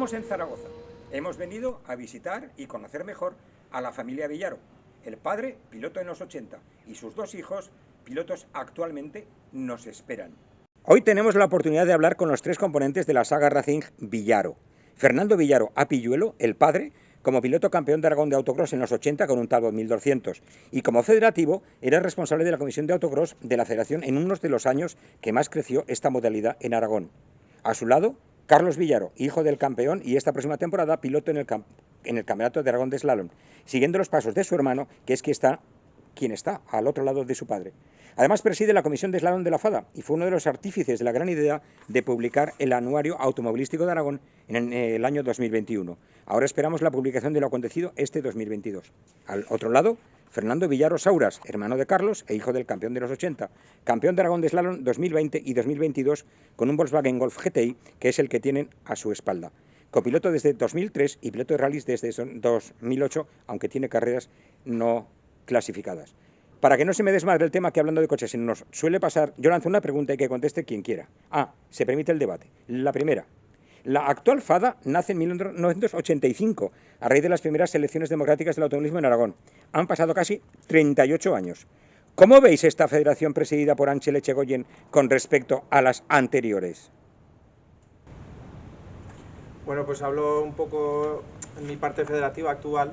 Estamos en Zaragoza. Hemos venido a visitar y conocer mejor a la familia Villaro. El padre, piloto en los 80, y sus dos hijos, pilotos actualmente, nos esperan. Hoy tenemos la oportunidad de hablar con los tres componentes de la saga Racing Villaro. Fernando Villaro Apilluelo, el padre, como piloto campeón de Aragón de autocross en los 80 con un Talbot 1200, y como federativo era responsable de la comisión de autocross de la federación en unos de los años que más creció esta modalidad en Aragón. A su lado, Carlos Villaro, hijo del campeón y esta próxima temporada piloto en el Campeonato de Aragón de Slalom, siguiendo los pasos de su hermano, que es quien está al otro lado de su padre. Además preside la comisión de slalom de la FADA y fue uno de los artífices de la gran idea de publicar el Anuario Automovilístico de Aragón en el año 2021. Ahora esperamos la publicación de lo acontecido este 2022. Al otro lado, Fernando Villaro Sauras, hermano de Carlos e hijo del campeón de los 80, campeón de Aragón de Slalom 2020 y 2022 con un Volkswagen Golf GTI, que es el que tienen a su espalda. Copiloto desde 2003 y piloto de rallies desde 2008, aunque tiene carreras no clasificadas. Para que no se me desmadre el tema, que hablando de coches nos suele pasar, yo lanzo una pregunta y que conteste quien quiera. Se permite el debate. La primera. La actual FADA nace en 1985, a raíz de las primeras elecciones democráticas del automovilismo en Aragón. Han pasado casi 38 años. ¿Cómo veis esta federación presidida por Ángel Echegoyen con respecto a las anteriores? Bueno, pues hablo un poco en mi parte federativa actual,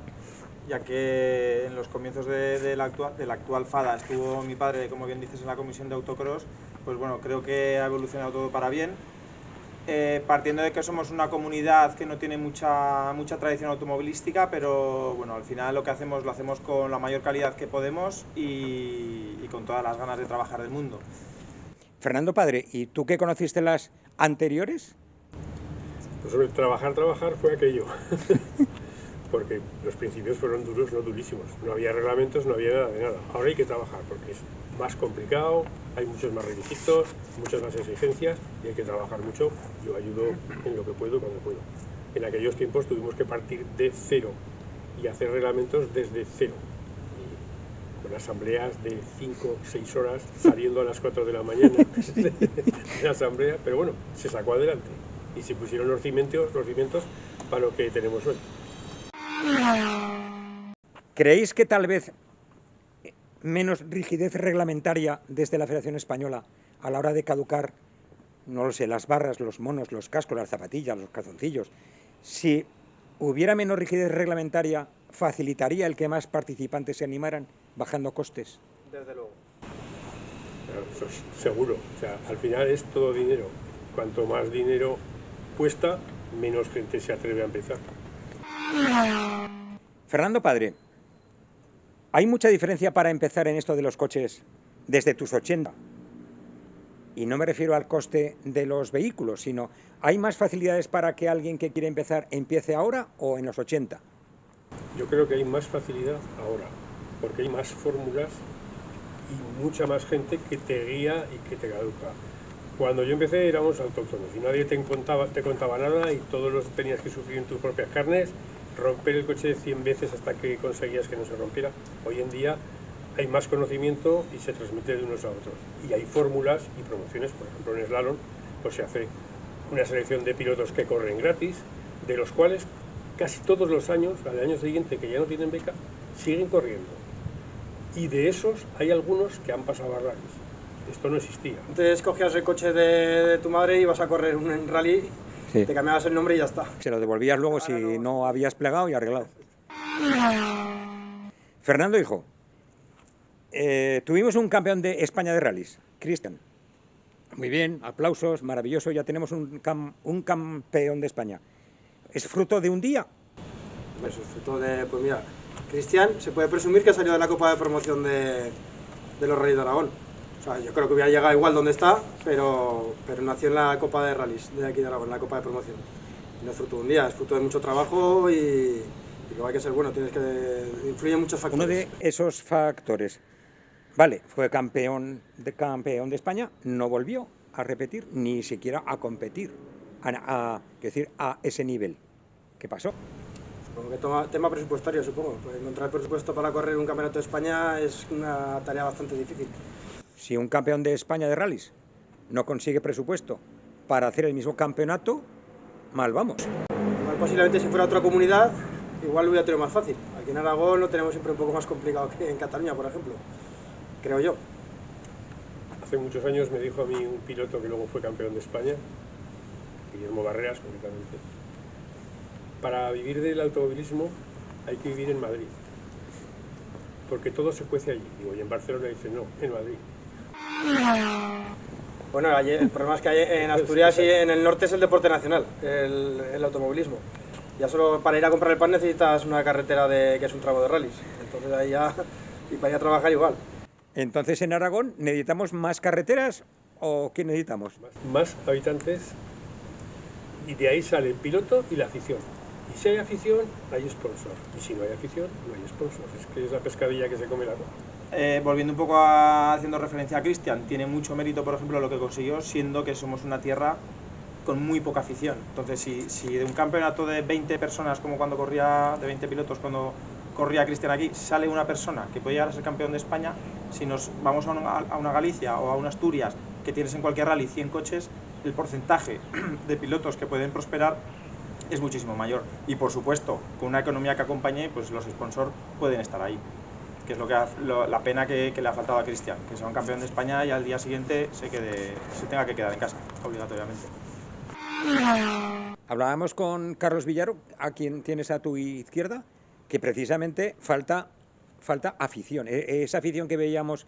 ya que en los comienzos de la actual FADA estuvo mi padre, como bien dices, en la comisión de autocross. Pues bueno, creo que ha evolucionado todo para bien. Partiendo de que somos una comunidad que no tiene mucha tradición automovilística, pero bueno, al final lo hacemos con la mayor calidad que podemos y con todas las ganas de trabajar del mundo. Fernando Padre, ¿y tú qué conociste las anteriores? Pues sobre trabajar fue aquello. Porque los principios fueron duros, no durísimos. No había reglamentos, no había nada de nada. Ahora hay que trabajar porque es más complicado, hay muchos más requisitos, muchas más exigencias y hay que trabajar mucho. Yo ayudo en lo que puedo, cuando puedo. En aquellos tiempos tuvimos que partir de cero y hacer reglamentos desde cero. Y con asambleas de 5 o 6 horas, saliendo a las 4 de la mañana de la asamblea, pero bueno, se sacó adelante y se pusieron los cimientos para lo que tenemos hoy. ¿Creéis que tal vez menos rigidez reglamentaria desde la Federación Española a la hora de caducar, no lo sé, las barras, los monos, los cascos, las zapatillas, los calzoncillos? Si hubiera menos rigidez reglamentaria, ¿facilitaría el que más participantes se animaran, bajando costes? Desde luego. Claro, eso es seguro. O sea, al final es todo dinero. Cuanto más dinero cuesta, menos gente se atreve a empezar. Fernando Padre, ¿hay mucha diferencia para empezar en esto de los coches desde tus 80? Y no me refiero al coste de los vehículos, sino ¿hay más facilidades para que alguien que quiere empezar empiece ahora o en los 80? Yo creo que hay más facilidad ahora, porque hay más fórmulas y mucha más gente que te guía y que te caduca. Cuando yo empecé éramos autóctonos y nadie te contaba nada y todos los tenías que sufrir en tus propias carnes, romper el coche 100 veces hasta que conseguías que no se rompiera. Hoy en día hay más conocimiento y se transmite de unos a otros. Y hay fórmulas y promociones, por ejemplo en Slalom, pues se hace una selección de pilotos que corren gratis, de los cuales casi todos los años, al año siguiente que ya no tienen beca, siguen corriendo. Y de esos hay algunos que han pasado a rallies. Esto no existía. Antes cogías el coche de tu madre y ibas a correr un rally, sí. Te cambiabas el nombre y ya está. Se lo devolvías luego si no habías plegado y arreglado. Fernando, hijo, tuvimos un campeón de España de rallies, Cristian. Muy bien, aplausos, maravilloso, ya tenemos un campeón de España. ¿Es fruto de un día? Eso es fruto de, pues mira, Cristian se puede presumir que ha salido de la Copa de Promoción de los Rallys de Aragón. O sea, yo creo que hubiera llegado igual donde está, pero nació en la Copa de Rallys de aquí de Aragón, en la Copa de Promoción. Y no es fruto de un día, es fruto de mucho trabajo y luego hay que ser bueno, influyen muchos factores. Uno de esos factores, vale, fue campeón de España, no volvió a repetir, ni siquiera a competir, a ese nivel. ¿Qué pasó? Supongo que tema presupuestario, supongo. Pues encontrar presupuesto para correr un campeonato de España es una tarea bastante difícil. Si un campeón de España de rallies no consigue presupuesto para hacer el mismo campeonato, mal vamos. posiblemente si fuera otra comunidad, igual lo hubiera tenido más fácil. Aquí en Aragón lo tenemos siempre un poco más complicado que en Cataluña, por ejemplo, creo yo. Hace muchos años me dijo a mí un piloto que luego fue campeón de España, Guillermo Barreras concretamente, para vivir del automovilismo hay que vivir en Madrid, porque todo se cuece allí. Digo, y en Barcelona dice, no, en Madrid. Bueno, allí, el problema es que hay en Asturias y en el norte es el deporte nacional, el automovilismo. Ya solo para ir a comprar el pan necesitas una carretera que es un tramo de rallies. Entonces ahí ya, y para ir a trabajar igual. Entonces en Aragón, ¿necesitamos más carreteras o qué necesitamos? Más habitantes, y de ahí sale el piloto y la afición. Y si hay afición, hay sponsor. Y si no hay afición, no hay sponsor. Es que es la pescadilla que se come el agua. Volviendo un poco haciendo referencia a Cristian, tiene mucho mérito, por ejemplo, lo que consiguió, siendo que somos una tierra con muy poca afición. Entonces, si de un campeonato de 20 personas, como cuando corría, de 20 pilotos, cuando corría Cristian aquí, sale una persona que puede llegar a ser campeón de España, si nos vamos a una Galicia o a una Asturias, que tienes en cualquier rally 100 coches, el porcentaje de pilotos que pueden prosperar es muchísimo mayor. Y por supuesto, con una economía que acompañe, pues los sponsors pueden estar ahí, que es la pena que le ha faltado a Cristian, que sea un campeón de España y al día siguiente se tenga que quedar en casa, obligatoriamente. Hablábamos con Carlos Villaro, a quien tienes a tu izquierda, que precisamente falta afición. Esa afición que veíamos,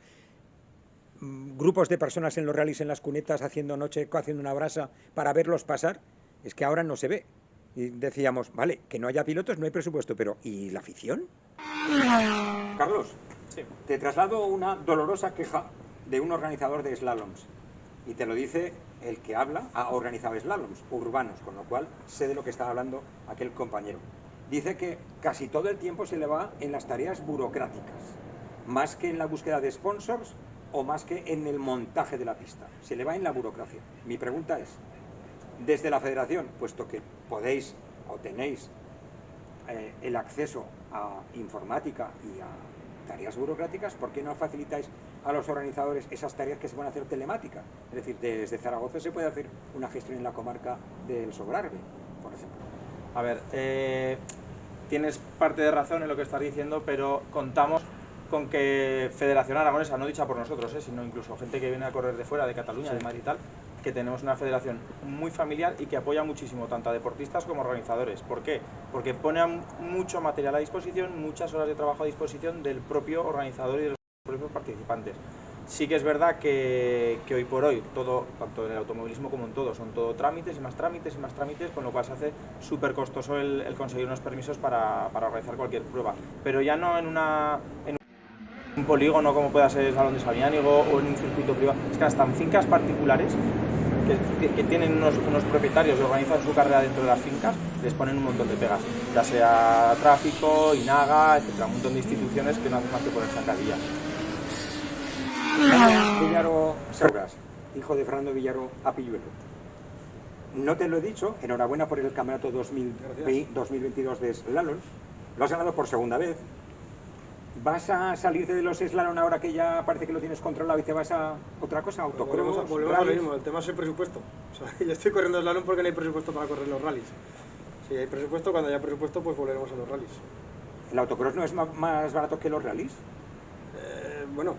grupos de personas en los rallies, en las cunetas, haciendo noche, haciendo una brasa para verlos pasar, es que ahora no se ve. Y decíamos, vale, que no haya pilotos, no hay presupuesto, pero ¿y la afición? Carlos, Sí. te traslado una dolorosa queja de un organizador de slaloms. Y te lo dice el que ha organizado slaloms urbanos, con lo cual sé de lo que está hablando aquel compañero. Dice que casi todo el tiempo se le va en las tareas burocráticas, más que en la búsqueda de sponsors o más que en el montaje de la pista. Se le va en la burocracia. Mi pregunta es, desde la federación, puesto que podéis o tenéis el acceso a informática y a tareas burocráticas, ¿por qué no facilitáis a los organizadores esas tareas que se pueden hacer telemáticas? Es decir, desde Zaragoza se puede hacer una gestión en la comarca del Sobrarbe, por ejemplo. A ver, tienes parte de razón en lo que estás diciendo, pero contamos con que Federación Aragonesa, no dicha por nosotros, sino incluso gente que viene a correr de fuera, de Cataluña, de Madrid y tal, que tenemos una federación muy familiar y que apoya muchísimo tanto a deportistas como a organizadores. ¿Por qué? Porque pone mucho material a disposición, muchas horas de trabajo a disposición del propio organizador y de los propios participantes. Sí que es verdad que hoy por hoy, todo, tanto en el automovilismo como en todo, son todo trámites y más trámites y más trámites, con lo cual se hace súper costoso el conseguir unos permisos para organizar cualquier prueba. Pero ya no en un polígono como pueda ser el Salón de Sabiánigo o en un circuito privado, es que hasta en fincas particulares que tienen unos propietarios y organizan su carrera dentro de las fincas, les ponen un montón de pegas, ya sea tráfico, INAGA, etcétera, un montón de instituciones que no hacen más que poner zancadillas. Villaro Sauras, hijo de Fernando Villaro Apilluelo. No te lo he dicho, enhorabuena por el campeonato 2022 de slalom. Lo has ganado por segunda vez. ¿Vas a salirte de los slalom ahora que ya parece que lo tienes controlado y te vas a otra cosa? ¿Autocross? Volvemos a lo mismo, el tema es el presupuesto. O sea, yo estoy corriendo slalom porque no hay presupuesto para correr los rallies. Si hay presupuesto, cuando haya presupuesto, pues volveremos a los rallies. ¿El autocross no es más barato que los rallies? Bueno,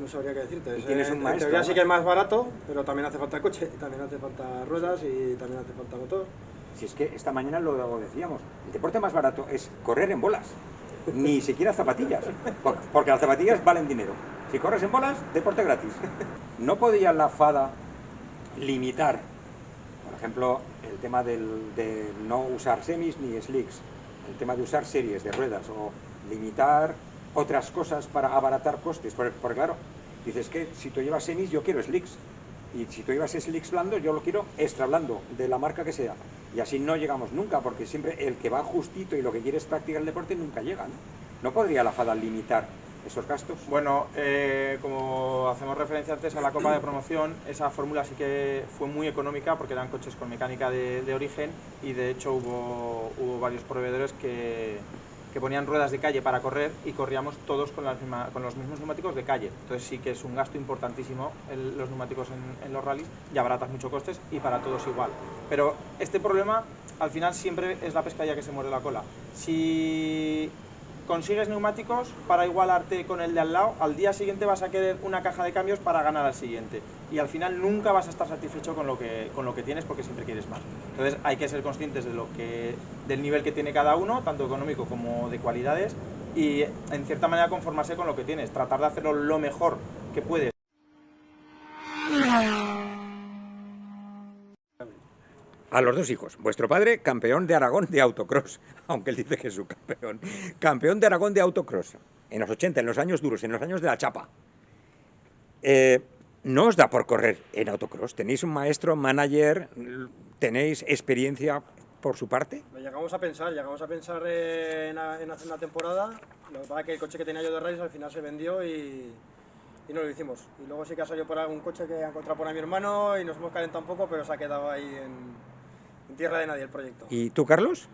no sabría qué decirte. Y tienes un maestro, en teoría sí que es más barato, pero también hace falta coche, también hace falta ruedas y también hace falta motor. Si es que esta mañana lo decíamos, el deporte más barato es correr en bolas, ni siquiera zapatillas, porque las zapatillas valen dinero. Si corres en bolas, deporte gratis. ¿No podía la FADA limitar, por ejemplo, el tema de no usar semis ni slicks, el tema de usar series de ruedas o limitar otras cosas para abaratar costes? Porque claro, dices que si tú llevas semis yo quiero slicks, y si tú llevas slicks blandos yo lo quiero extra blando, de la marca que sea, y así no llegamos nunca, porque siempre el que va justito y lo que quiere es practicar el deporte nunca llega, ¿no? ¿No podría la FADA limitar esos gastos? Bueno, como hacemos referencia antes a la Copa de Promoción, esa fórmula sí que fue muy económica porque eran coches con mecánica de origen y de hecho hubo varios proveedores que ponían ruedas de calle para correr y corríamos todos con los mismos neumáticos de calle. Entonces sí que es un gasto importantísimo los neumáticos en los rallies y abaratas mucho costes y para todos igual. Pero este problema al final siempre es la pescadilla que se muerde la cola. Si consigues neumáticos para igualarte con el de al lado, al día siguiente vas a querer una caja de cambios para ganar al siguiente. Y al final nunca vas a estar satisfecho con lo que tienes, porque siempre quieres más. Entonces hay que ser conscientes del nivel que tiene cada uno, tanto económico como de cualidades, y en cierta manera conformarse con lo que tienes, tratar de hacerlo lo mejor que puedes. A los dos hijos. Vuestro padre, campeón de Aragón de autocross, aunque él dice que es su campeón. Campeón de Aragón de autocross, en los 80, en los años duros, en los años de la chapa. ¿No os da por correr en autocross? ¿Tenéis un maestro, manager? ¿Tenéis experiencia por su parte? Lo llegamos a pensar en hacer una temporada. Lo que pasa es que el coche que tenía yo de rallies al final se vendió y no lo hicimos. Y luego sí que ha salido por algún coche que ha encontrado por ahí mi hermano y nos hemos calentado un poco, pero se ha quedado ahí en tierra de nadie el proyecto. ¿Y tú, Carlos?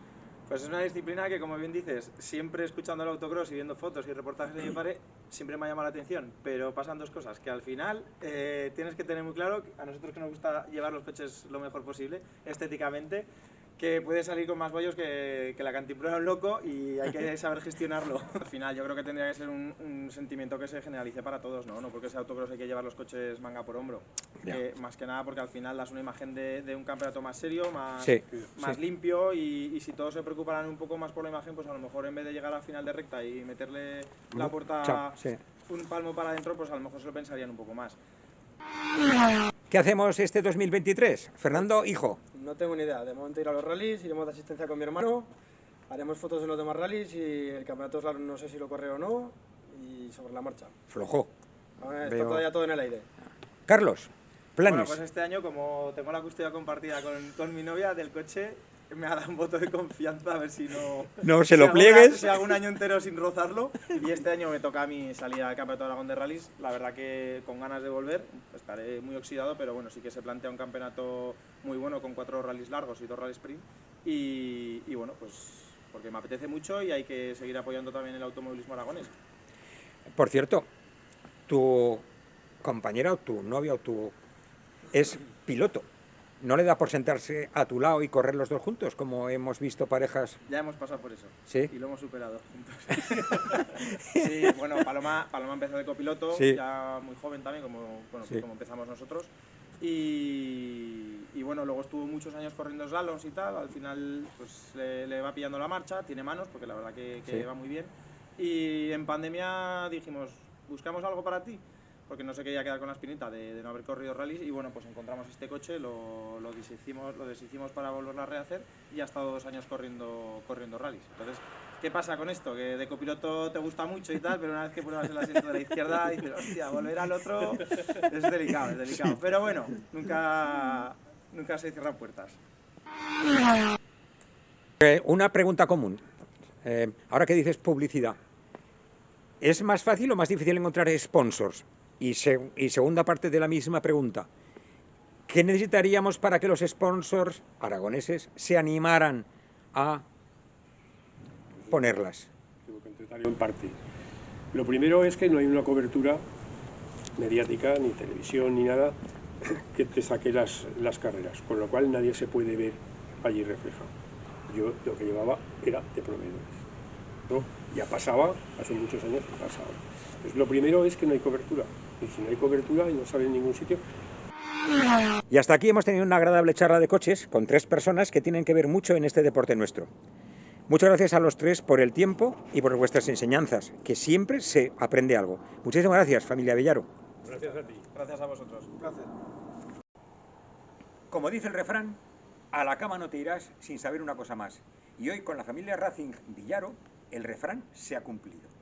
Pues es una disciplina que, como bien dices, siempre escuchando el autocross y viendo fotos y reportajes de mi padre, siempre me ha llamado la atención, pero pasan dos cosas, que al final tienes que tener muy claro, a nosotros que nos gusta llevar los coches lo mejor posible, estéticamente, que puede salir con más bollos que la cantimplora de un loco y hay que saber gestionarlo. Al final yo creo que tendría que ser un sentimiento que se generalice para todos, ¿no? No porque sea autocross hay que llevar los coches manga por hombro. Más que nada porque al final das una imagen de un campeonato más serio, más limpio, y si todos se preocuparan un poco más por la imagen, pues a lo mejor en vez de llegar a final de recta y meterle la puerta un palmo para adentro, pues a lo mejor se lo pensarían un poco más. ¿Qué hacemos este 2023? Fernando, hijo. No tengo ni idea. De momento ir a los rallies, iremos de asistencia con mi hermano, haremos fotos de los demás rallies y el campeonato claro, no sé si lo corre o no, y sobre la marcha. Flojo. Ahora está todavía todo en el aire. Carlos, planes. Bueno, pues este año, como tengo la custodia compartida con mi novia del coche, me ha dado un voto de confianza, a ver si no se lo pliegues. Si hago un año entero sin rozarlo, y este año me toca a mí salir al Campeonato de Aragón de Rallys. La verdad que con ganas de volver, estaré muy oxidado, pero bueno, sí que se plantea un campeonato muy bueno con 4 rallies largos y 2 rallies sprint, y bueno, pues porque me apetece mucho y hay que seguir apoyando también el automovilismo aragonés. Por cierto, tu compañera o tu novia o tu es piloto. ¿No le da por sentarse a tu lado y correr los dos juntos, como hemos visto parejas? Ya hemos pasado por eso. ¿Sí? Y lo hemos superado juntos. Sí, bueno, Paloma empezó de copiloto, ya muy joven también, como empezamos nosotros. Y bueno, luego estuvo muchos años corriendo slaloms y tal. Al final pues le va pillando la marcha, tiene manos, porque la verdad que va muy bien. Y en pandemia dijimos, ¿buscamos algo para ti? Porque no se quería quedar con la espinita de no haber corrido rallies, y bueno, pues encontramos este coche, lo deshicimos para volverlo a rehacer, y ha estado 2 años corriendo rallies. Entonces, ¿qué pasa con esto? Que de copiloto te gusta mucho y tal, pero una vez que pruebas el asiento de la izquierda dices, hostia, volver al otro es delicado. Pero bueno, nunca se cierran puertas. Una pregunta común. Ahora que dices publicidad, ¿es más fácil o más difícil encontrar sponsors? Y segunda parte de la misma pregunta, ¿qué necesitaríamos para que los sponsors aragoneses se animaran a ponerlas? Tengo que contestar en parte. Lo primero es que no hay una cobertura mediática, ni televisión, ni nada que te saque las carreras, con lo cual nadie se puede ver allí reflejado. Yo lo que llevaba era de proveedores, ¿no? Ya pasaba, hace muchos años que pasaba. Pues lo primero es que no hay cobertura. Y si no hay cobertura y no sale en ningún sitio. Y hasta aquí hemos tenido una agradable charla de coches con 3 personas que tienen que ver mucho en este deporte nuestro. Muchas gracias a los 3 por el tiempo y por vuestras enseñanzas, que siempre se aprende algo. Muchísimas gracias, familia Villaro. Gracias a ti. Gracias a vosotros. Un placer. Como dice el refrán, a la cama no te irás sin saber una cosa más. Y hoy con la familia Racing Villaro, el refrán se ha cumplido.